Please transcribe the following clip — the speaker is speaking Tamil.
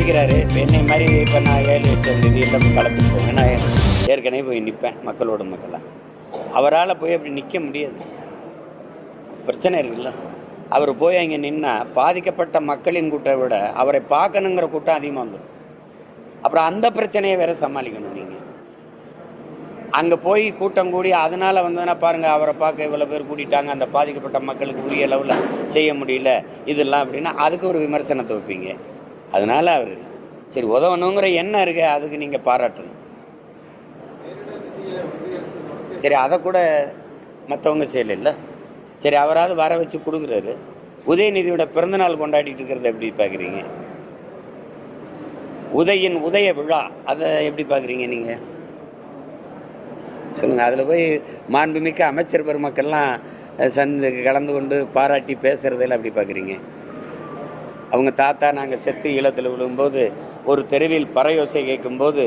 நினைக்கிறாரு, இப்ப என்னை மாதிரி இப்போ நான் 7, 8 தேதி எல்லாம் களத்துக்கு போவேன். நான் ஏற்கனவே போய் நிற்பேன் மக்களோட மக்களாக. அவரால் போய் அப்படி நிற்க முடியாது, பிரச்சனை இருக்குல்ல. அவர் போய் அங்கே நின்னா பாதிக்கப்பட்ட மக்களின் கூட்டத்தை விட அவரை பார்க்கணுங்கிற கூட்டம் அதிகமாக வந்துடும். அப்புறம் அந்த பிரச்சனையை வேற சமாளிக்கணும். நீங்கள் அங்கே போய் கூட்டம் கூடி அதனால் வந்ததுன்னா பாருங்கள், அவரை பார்க்க இவ்வளோ பேர் கூட்டிட்டாங்க, அந்த பாதிக்கப்பட்ட மக்களுக்கு உரிய அளவில் செய்ய முடியல இதெல்லாம் அப்படின்னா அதுக்கு ஒரு விமர்சனத்தை வைப்பீங்க. அதனால அவர் சரி உதவணுங்கிற எண்ணம் இருக்கு, அதுக்கு நீங்கள் பாராட்டணும். சரி அதை கூட மற்றவங்க செய்யல. சரி அவராவது வர வச்சு கொடுக்குறாரு. உதயநிதியோட பிறந்தநாள் கொண்டாடிட்டு இருக்கிறத எப்படி பார்க்குறீங்க? உதய விழா அதை எப்படி பார்க்குறீங்க நீங்கள் சொல்லுங்கள். அதில் போய் மாண்புமிக்க அமைச்சர் பெருமக்கள்லாம் கலந்து கொண்டு பாராட்டி பேசுகிறதெல்லாம் எப்படி பார்க்குறீங்க? அவங்க தாத்தா நாங்கள் செத்து ஈழத்தில் விழும்போது ஒரு தெருவில் பறையோசை கேட்கும்போது